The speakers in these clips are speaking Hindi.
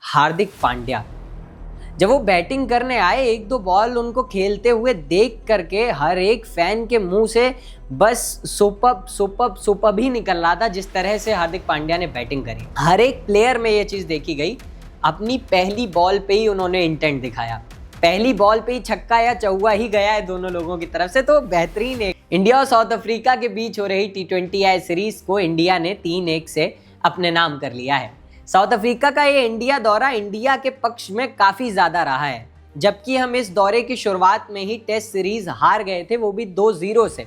हार्दिक पांड्या। जब वो बैटिंग करने आए, एक दो बॉल उनको खेलते हुए देख करके हर एक फैन के मुंह से बस सुपर्ब सुपर्ब सुपर्ब ही निकल रहा था। जिस तरह से हार्दिक पांड्या ने बैटिंग करी, हर एक प्लेयर में ये चीज देखी गई। अपनी पहली बॉल पे ही उन्होंने इंटेंट दिखाया, पहली बॉल पे ही छक्का या चौका ही गया है दोनों लोगों की तरफ से। तो बेहतरीन है। इंडिया और साउथ अफ्रीका के बीच हो रही T20I सीरीज को इंडिया ने 3-1 से अपने नाम कर लिया है। साउथ अफ्रीका का ये इंडिया दौरा इंडिया के पक्ष में काफी ज्यादा रहा है, जबकि हम इस दौरे की शुरुआत में ही टेस्ट सीरीज हार गए थे, वो भी 2-0 से,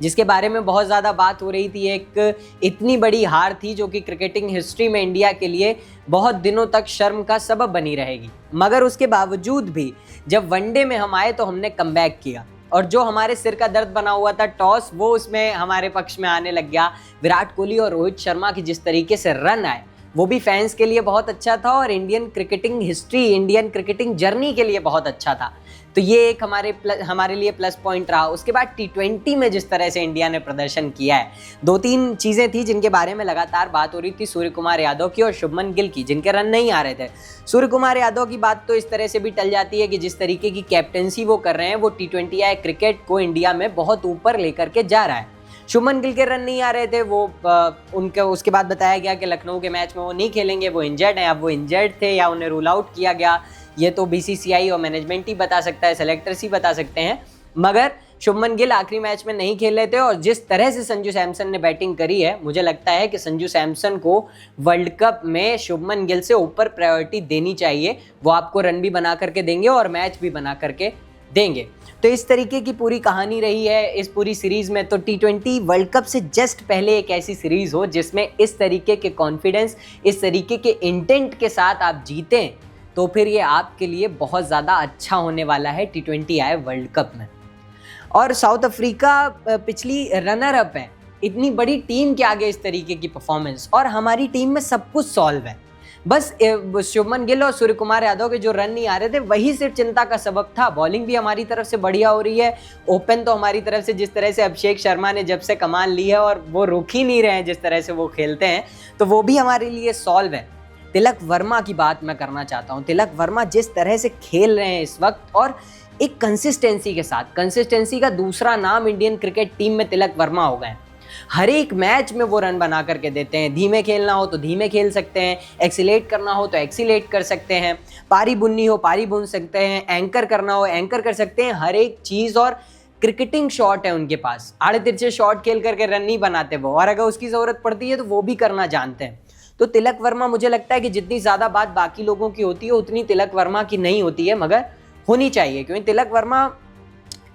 जिसके बारे में बहुत ज़्यादा बात हो रही थी। एक इतनी बड़ी हार थी जो कि क्रिकेटिंग हिस्ट्री में इंडिया के लिए बहुत दिनों तक शर्म का सबब बनी रहेगी। मगर उसके बावजूद भी जब वनडे में हम आए तो हमने कमबैक किया, और जो हमारे सिर का दर्द बना हुआ था टॉस, वो उसमें हमारे पक्ष में आने लग गया। विराट कोहली और रोहित शर्मा की जिस तरीके से रन आए, वो भी फैंस के लिए बहुत अच्छा था और Indian cricketing history, Indian cricketing journey के लिए बहुत अच्छा था। तो ये एक हमारे लिए प्लस पॉइंट रहा। उसके बाद T20 में जिस तरह से इंडिया ने प्रदर्शन किया है, 2-3 चीज़ें थी जिनके बारे में लगातार बात हो रही थी। सूर्य कुमार यादव की और शुभमन गिल की, जिनके रन नहीं आ रहे थे। सूर्य कुमार यादव की बात तो इस तरह से भी टल जाती है कि जिस तरीके की कैप्टेंसी वो कर रहे हैं, वो T20I क्रिकेट को इंडिया में बहुत ऊपर लेकर के जा रहा है। शुभमन गिल के रन नहीं आ रहे थे, वो उनके उसके बाद बताया गया कि लखनऊ के मैच में वो नहीं खेलेंगे, वो इंजर्ड हैं। अब वो इंजर्ड थे या उन्हें रूल आउट किया गया, ये तो BCCI और मैनेजमेंट ही बता सकता है, सेलेक्टर्स ही बता सकते हैं। मगर शुभमन गिल आखिरी मैच में नहीं खेल रहे थे, और जिस तरह से संजू सैमसन ने बैटिंग करी है, मुझे लगता है कि संजू सैमसन को वर्ल्ड कप में शुभमन गिल से ऊपर प्रायोरिटी देनी चाहिए। वो आपको रन भी बना करके देंगे और मैच भी बना करके देंगे। तो इस तरीके की पूरी कहानी रही है इस पूरी सीरीज में। तो T20 वर्ल्ड कप से जस्ट पहले एक ऐसी सीरीज हो जिसमें इस तरीके के कॉन्फिडेंस, इस तरीके के इंटेंट के साथ आप जीतें, तो फिर ये आपके लिए बहुत ज़्यादा अच्छा होने वाला है T20I वर्ल्ड कप में। और साउथ अफ्रीका पिछली रनर अप है, इतनी बड़ी टीम के आगे इस तरीके की परफॉर्मेंस, और हमारी टीम में सब कुछ सॉल्व है। बस शुभमन गिल और सूर्य कुमार यादव के जो रन नहीं आ रहे थे, वही सिर्फ चिंता का सबब था। बॉलिंग भी हमारी तरफ से बढ़िया हो रही है, ओपन तो हमारी तरफ से जिस तरह से अभिषेक शर्मा ने जब से कमान ली है, और वो रुक ही नहीं रहे हैं जिस तरह से वो खेलते हैं, तो वो भी हमारे लिए सॉल्व है। तिलक वर्मा की बात मैं करना चाहता हूँ। तिलक वर्मा जिस तरह से खेल रहे हैं इस वक्त, और एक कंसिस्टेंसी के साथ, कंसिस्टेंसी का दूसरा नाम इंडियन क्रिकेट टीम में तिलक वर्मा हो गए। हर एक मैच में वो रन बना करके देते हैं। धीमे खेलना हो तो धीमे खेल सकते हैं, एक्सीलेट करना हो तो एक्सीलेट कर सकते हैं, पारी बुननी हो पारी बुन सकते हैं, एंकर करना हो एंकर कर सकते हैं, हर एक चीज़। और क्रिकेटिंग शॉट है उनके पास, आड़े तिरछे शॉट खेल करके रन नहीं बनाते वो, और अगर उसकी ज़रूरत पड़ती है तो वो भी करना जानते हैं। तो तिलक वर्मा, मुझे लगता है कि जितनी ज़्यादा बात बाकी लोगों की होती है उतनी तिलक वर्मा की नहीं होती है, मगर होनी चाहिए, क्योंकि तिलक वर्मा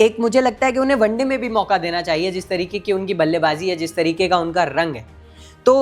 एक, मुझे लगता है कि उन्हें वनडे में भी मौका देना चाहिए। जिस तरीके की उनकी बल्लेबाजी है, जिस तरीके का उनका रंग है, तो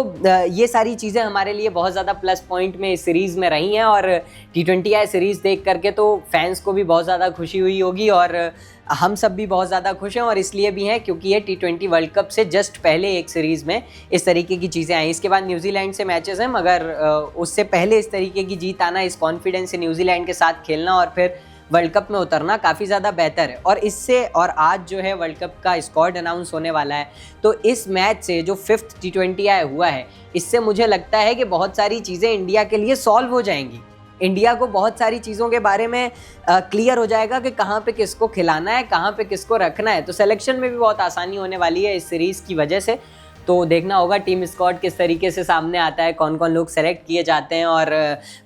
ये सारी चीज़ें हमारे लिए बहुत ज़्यादा प्लस पॉइंट में इस सीरीज़ में रही हैं। और T20I सीरीज़ देख करके तो फैंस को भी बहुत ज़्यादा खुशी हुई होगी, और हम सब भी बहुत ज़्यादा खुश हैं। और इसलिए भी हैं क्योंकि ये T20 वर्ल्ड कप से जस्ट पहले एक सीरीज़ में इस तरीके की चीज़ें आई। इसके बाद न्यूजीलैंड से मैचेस हैं, मगर उससे पहले इस तरीके की जीत आना, इस कॉन्फिडेंस से न्यूजीलैंड के साथ खेलना और फिर वर्ल्ड कप में उतरना काफ़ी ज़्यादा बेहतर है। और इससे, और आज जो है वर्ल्ड कप का स्क्वाड अनाउंस होने वाला है, तो इस मैच से जो 5th T20I हुआ है, इससे मुझे लगता है कि बहुत सारी चीज़ें इंडिया के लिए सॉल्व हो जाएंगी। इंडिया को बहुत सारी चीज़ों के बारे में क्लियर हो जाएगा कि कहाँ पे किसको खिलाना है, कहाँ पे किसको रखना है। तो सिलेक्शन में भी बहुत आसानी होने वाली है इस सीरीज़ की वजह से। तो देखना होगा टीम स्क्वाड किस तरीके से सामने आता है, कौन कौन लोग सेलेक्ट किए जाते हैं, और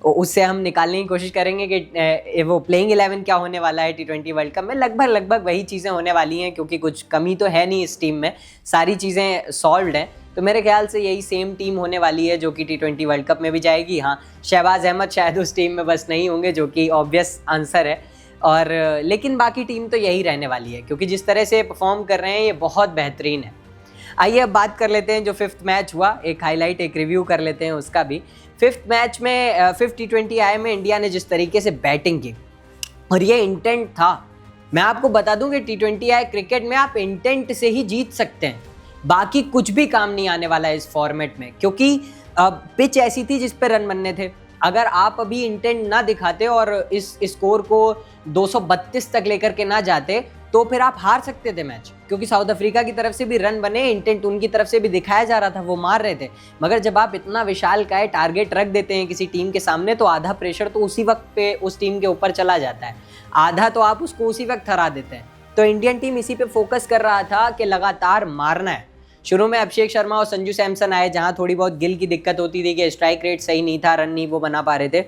उससे हम निकालने की कोशिश करेंगे कि वो प्लेइंग 11 क्या होने वाला है T20 वर्ल्ड कप में। लगभग वही चीज़ें होने वाली हैं, क्योंकि कुछ कमी तो है नहीं इस टीम में, सारी चीज़ें सॉल्व्ड हैं। तो मेरे ख्याल से यही सेम टीम होने वाली है जो कि T20 वर्ल्ड कप में भी जाएगी। हाँ, शहबाज अहमद शायद उस टीम में बस नहीं होंगे, जो कि ऑब्वियस आंसर है, और लेकिन बाकी टीम तो यही रहने वाली है, क्योंकि जिस तरह से परफॉर्म कर रहे हैं ये बहुत बेहतरीन है। आइए अब बात कर लेते हैं जो 5th मैच हुआ, एक हाईलाइट, एक रिव्यू कर लेते हैं उसका भी। 5th मैच में 5th T20I में इंडिया ने जिस तरीके से बैटिंग की, और ये इंटेंट था। मैं आपको बता दूं कि T20I क्रिकेट में आप इंटेंट से ही जीत सकते हैं, बाकी कुछ भी काम नहीं आने वाला है इस फॉर्मेट में, क्योंकि पिच ऐसी थी जिस पे रन बनने थे। अगर आप अभी इंटेंट ना दिखाते और इस स्कोर को 232 तक लेकर के ना जाते, तो फिर आप हार सकते थे मैच, क्योंकि साउथ अफ्रीका की तरफ से भी रन बने, इंटेंट उनकी तरफ से भी दिखाया जा रहा था, वो मार रहे थे। मगर जब आप इतना विशालकाय टारगेट रख देते हैं किसी टीम के सामने, तो आधा प्रेशर तो उसी वक्त पे उस टीम के ऊपर चला जाता है, आधा तो आप उसको उसी वक्त हरा देते हैं। तो इंडियन टीम इसी पे फोकस कर रहा था कि लगातार मारना है। शुरू में अभिषेक शर्मा और संजू सैमसन आए, जहां थोड़ी बहुत गिल की दिक्कत होती थी कि स्ट्राइक रेट सही नहीं था, रन नहीं वो बना पा रहे थे,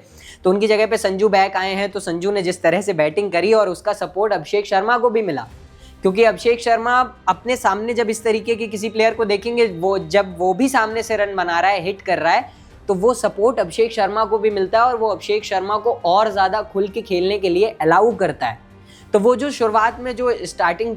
तो उनकी जगह पे संजू बैक आए हैं। तो संजू ने जिस तरह से बैटिंग करी और उसका सपोर्ट अभिषेक शर्मा को भी मिला, क्योंकि अभिषेक शर्मा अपने सामने जब इस तरीके के किसी प्लेयर को देखेंगे, वो जब वो भी सामने से रन बना रहा है, हिट कर रहा है, तो वो सपोर्ट अभिषेक शर्मा को भी मिलता है और वो अभिषेक शर्मा को और ज़्यादा खुल के खेलने के लिए अलाउ करता है। तो वो जो शुरुआत में जो स्टार्टिंग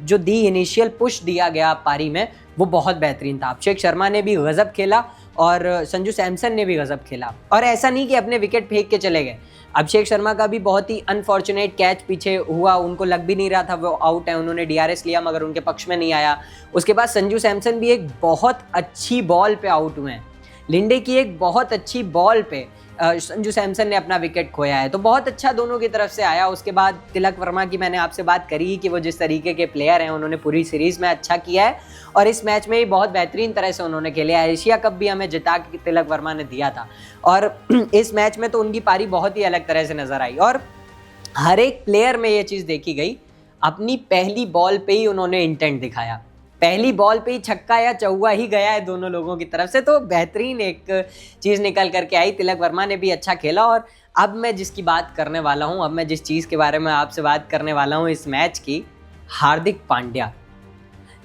जो दी, इनिशियल पुश दिया गया पारी में, वो बहुत बेहतरीन था। अभिषेक शर्मा ने भी गजब खेला और संजू सैमसन ने भी गजब खेला, और ऐसा नहीं कि अपने विकेट फेंक के चले गए। अभिषेक शर्मा का भी बहुत ही अनफॉर्चुनेट कैच पीछे हुआ, उनको लग भी नहीं रहा था वो आउट है, उन्होंने डीआरएस लिया मगर उनके पक्ष में नहीं आया। उसके बाद संजू सैमसन भी एक बहुत अच्छी बॉल पे आउट हुए हैं, लिंडे की एक बहुत अच्छी बॉल पे संजू सैमसन ने अपना विकेट खोया है। तो बहुत अच्छा दोनों की तरफ से आया। उसके बाद तिलक वर्मा की मैंने आपसे बात करी कि वो जिस तरीके के प्लेयर हैं, उन्होंने पूरी सीरीज़ में अच्छा किया है और इस मैच में ही बहुत बेहतरीन तरह से उन्होंने खेला है। एशिया कप भी हमें जिता के तिलक वर्मा ने दिया था, और इस मैच में तो उनकी पारी बहुत ही अलग तरह से नजर आई। और हर एक प्लेयर में ये चीज़ देखी गई, अपनी पहली बॉल पे ही उन्होंने इंटेंट दिखाया, पहली बॉल पे ही छक्का या चौका ही गया है दोनों लोगों की तरफ से। तो बेहतरीन एक चीज़ निकल करके आई, तिलक वर्मा ने भी अच्छा खेला। और अब मैं जिसकी बात करने वाला हूँ, अब मैं जिस चीज़ के बारे में आपसे बात करने वाला हूँ इस मैच की, हार्दिक पांड्या।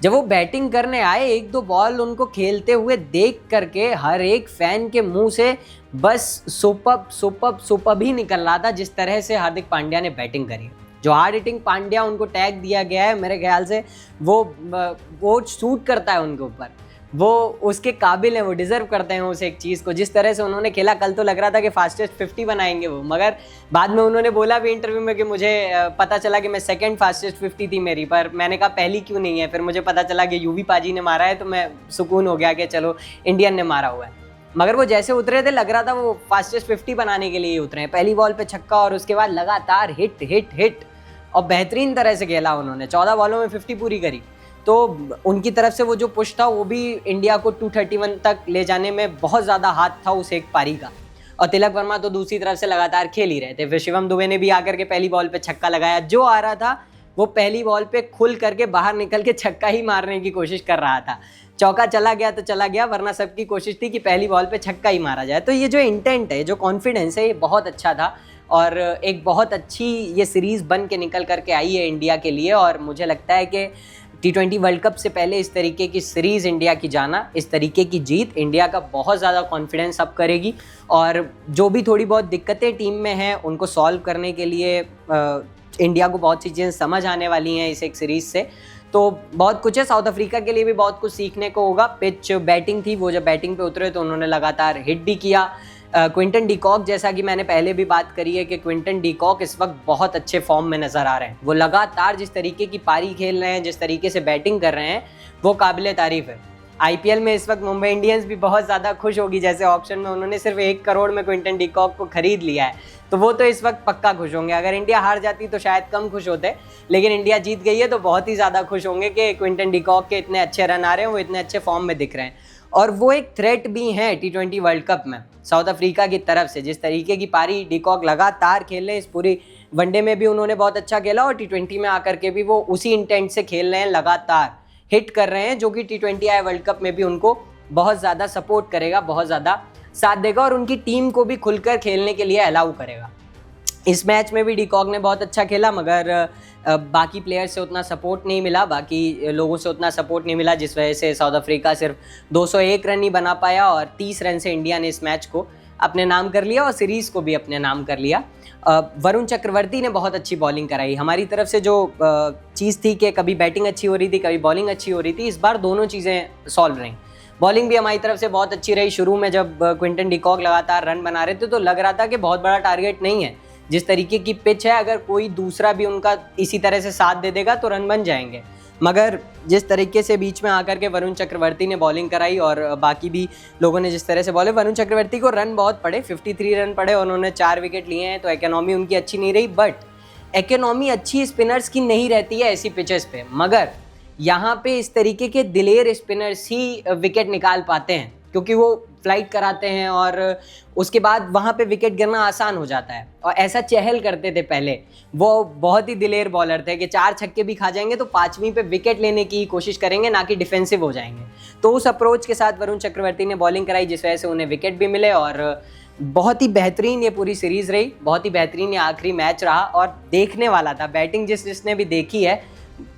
जब वो बैटिंग करने आए, एक दो बॉल उनको खेलते हुए देख करके हर एक फैन के मुंह से बस सुपर्ब सुपर्ब सुपर्ब ही निकल रहा था, जिस तरह से हार्दिक पांड्या ने बैटिंग करी। जो हार्ड हिटिंग पांड्या उनको टैग दिया गया है, मेरे ख्याल से वो सूट करता है उनके ऊपर, वो उसके काबिल हैं, वो डिजर्व करते हैं उस एक चीज़ को। जिस तरह से उन्होंने खेला, कल तो लग रहा था कि फास्टेस्ट 50 बनाएंगे वो, मगर बाद में उन्होंने बोला भी इंटरव्यू में कि मुझे पता चला कि मैं सेकंड फास्टेस्ट 50 थी मेरी, पर मैंने कहा पहली क्यों नहीं है। फिर मुझे पता चला कि यूवी पाजी ने मारा है, तो मैं सुकून हो गया कि चलो इंडियन ने मारा हुआ है। मगर वो जैसे उतरे थे, लग रहा था वो फास्टेस्ट 50 बनाने के लिए उतरे हैं। पहली बॉल पे छक्का और उसके बाद लगातार हिट हिट हिट, और बेहतरीन तरह से खेला उन्होंने। 14 बॉलों में 50 पूरी करी। तो उनकी तरफ से वो जो पुश था, वो भी इंडिया को 231 तक ले जाने में बहुत ज़्यादा हाथ था उस एक पारी का। और तिलक वर्मा तो दूसरी तरफ से लगातार खेल ही रहे थे। फिर शिवम दुबे ने भी आकर के पहली बॉल पे छक्का लगाया। जो आ रहा था वो पहली बॉल पे खुल करके बाहर निकल के छक्का ही मारने की कोशिश कर रहा था। चौका चला गया तो चला गया, वरना सबकी कोशिश थी कि पहली बॉल पे छक्का ही मारा जाए। तो ये जो इंटेंट है, जो कॉन्फिडेंस है, ये बहुत अच्छा था और एक बहुत अच्छी ये सीरीज़ बन के निकल करके आई है इंडिया के लिए। और मुझे लगता है कि T20 वर्ल्ड कप से पहले इस तरीके की सीरीज़ इंडिया की जाना, इस तरीके की जीत इंडिया का बहुत ज़्यादा कॉन्फिडेंस अप करेगी। और जो भी थोड़ी बहुत दिक्कतें टीम में हैं, उनको सॉल्व करने के लिए इंडिया को बहुत सी चीज़ें समझ आने वाली हैं इस एक सीरीज़ से। तो बहुत कुछ है। साउथ अफ्रीका के लिए भी बहुत कुछ सीखने को होगा। पिच बैटिंग थी, वो जब बैटिंग पे उतरे तो उन्होंने लगातार हिट भी किया। क्विंटन डी कॉक, जैसा कि मैंने पहले भी बात करी है कि क्विंटन डी कॉक इस वक्त बहुत अच्छे फॉर्म में नज़र आ रहे हैं। वो लगातार जिस तरीके की पारी खेल रहे हैं, जिस तरीके से बैटिंग कर रहे हैं, वो काबिल तारीफ है। आईपीएल में इस वक्त मुंबई इंडियंस भी बहुत ज़्यादा खुश होगी, जैसे ऑप्शन में उन्होंने सिर्फ 1 करोड़ में क्विंटन डी कॉक को खरीद लिया है, तो वो तो इस वक्त पक्का खुश होंगे। अगर इंडिया हार जाती तो शायद कम खुश होते, लेकिन इंडिया जीत गई है तो बहुत ही ज़्यादा खुश होंगे कि क्विंटन डी कॉक के इतने अच्छे रन आ रहे हैं, वो इतने अच्छे फॉर्म में दिख रहे हैं। और वो एक थ्रेट भी है T20 वर्ल्ड कप में साउथ अफ्रीका की तरफ से। जिस तरीके की पारी डी कॉक लगातार खेल रहे हैं, इस पूरी वनडे में भी उन्होंने बहुत अच्छा खेला और T20 में आकर के भी वो उसी इंटेंट से खेल रहे हैं, लगातार हिट कर रहे हैं, जो कि T20 वर्ल्ड कप में भी उनको बहुत ज़्यादा सपोर्ट करेगा, बहुत ज़्यादा साथ देगा और उनकी टीम को भी खुलकर खेलने के लिए अलाउ करेगा। इस मैच में भी डी कॉक ने बहुत अच्छा खेला, मगर बाकी प्लेयर से उतना सपोर्ट नहीं मिला, बाकी लोगों से उतना सपोर्ट नहीं मिला, जिस वजह से साउथ अफ्रीका सिर्फ 201 रन ही बना पाया और 30 रन से इंडिया ने इस मैच को अपने नाम कर लिया और सीरीज़ को भी अपने नाम कर लिया। वरुण चक्रवर्ती ने बहुत अच्छी बॉलिंग कराई। हमारी तरफ से जो चीज़ थी कि कभी बैटिंग अच्छी हो रही थी, कभी बॉलिंग अच्छी हो रही थी, इस बार दोनों चीज़ें सॉल्व रहीं। बॉलिंग भी हमारी तरफ से बहुत अच्छी रही। शुरू में जब क्विंटन डी कॉक लगातार रन बना रहे थे तो लग रहा था कि बहुत बड़ा टारगेट नहीं है, जिस तरीके की पिच है, अगर कोई दूसरा भी उनका इसी तरह से साथ दे देगा तो रन बन जाएंगे। मगर जिस तरीके से बीच में आकर के वरुण चक्रवर्ती ने बॉलिंग कराई और बाकी भी लोगों ने जिस तरह से बॉले, वरुण चक्रवर्ती को रन बहुत पड़े, 53 रन पड़े और उन्होंने 4 विकेट लिए हैं, तो इकोनॉमी उनकी अच्छी नहीं रही। बट इकोनॉमी अच्छी स्पिनर्स की नहीं रहती है ऐसी पिचेस पे, मगर यहाँ पे इस तरीके के दिलेर स्पिनर्स ही विकेट निकाल पाते हैं, क्योंकि वो फ्लाइट कराते हैं और उसके बाद वहाँ पे विकेट गिरना आसान हो जाता है। और ऐसा चहल करते थे पहले, वो बहुत ही दिलेर बॉलर थे कि 4 छक्के भी खा जाएंगे तो 5वीं पे विकेट लेने की कोशिश करेंगे, ना कि डिफेंसिव हो जाएंगे। तो उस अप्रोच के साथ वरुण चक्रवर्ती ने बॉलिंग कराई, जिस वजह से उन्हें विकेट भी मिले और बहुत ही बेहतरीन ये पूरी सीरीज रही, बहुत ही बेहतरीन ये आखिरी मैच रहा और देखने वाला था। बैटिंग जिसने भी देखी है,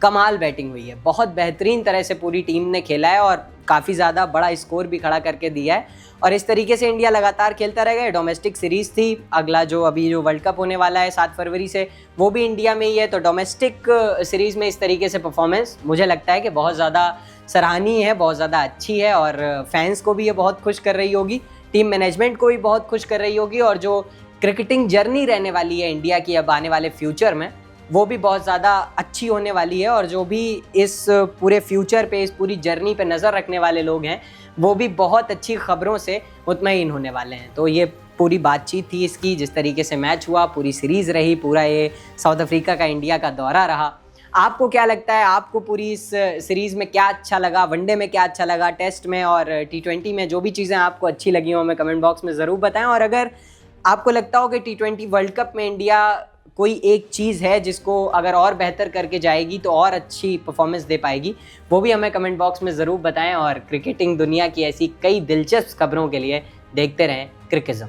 कमाल बैटिंग हुई है, बहुत बेहतरीन तरह से पूरी टीम ने खेला है और काफ़ी ज़्यादा बड़ा स्कोर भी खड़ा करके दिया है। और इस तरीके से इंडिया लगातार खेलता रहेगा। डोमेस्टिक सीरीज़ थी, अगला जो वर्ल्ड कप होने वाला है 7 फरवरी से, वो भी इंडिया में ही है। तो डोमेस्टिक सीरीज़ में इस तरीके से परफॉर्मेंस मुझे लगता है कि बहुत ज़्यादा सराहनीय है, बहुत ज़्यादा अच्छी है और फैंस को भी ये बहुत खुश कर रही होगी, टीम मैनेजमेंट को भी बहुत खुश कर रही होगी। और जो क्रिकेटिंग जर्नी रहने वाली है इंडिया की अब आने वाले फ्यूचर में, वो भी बहुत ज़्यादा अच्छी होने वाली है। और जो भी इस पूरे फ्यूचर पे, इस पूरी जर्नी पे नज़र रखने वाले लोग हैं, वो भी बहुत अच्छी खबरों से मुतमईन होने वाले हैं। तो ये पूरी बातचीत थी इसकी, जिस तरीके से मैच हुआ, पूरी सीरीज़ रही, पूरा ये साउथ अफ्रीका का इंडिया का दौरा रहा। आपको क्या लगता है, आपको पूरी इस सीरीज़ में क्या अच्छा लगा, वनडे में क्या अच्छा लगा, टेस्ट में और T20 में जो भी चीज़ें आपको अच्छी लगी हो, हमें कमेंट बॉक्स में ज़रूर बताएं। और अगर आपको लगता हो कि T20 वर्ल्ड कप में इंडिया कोई एक चीज़ है जिसको अगर और बेहतर करके जाएगी तो और अच्छी परफॉर्मेंस दे पाएगी, वो भी हमें कमेंट बॉक्स में ज़रूर बताएं। और क्रिकेटिंग दुनिया की ऐसी कई दिलचस्प खबरों के लिए देखते रहें क्रिकिज़म।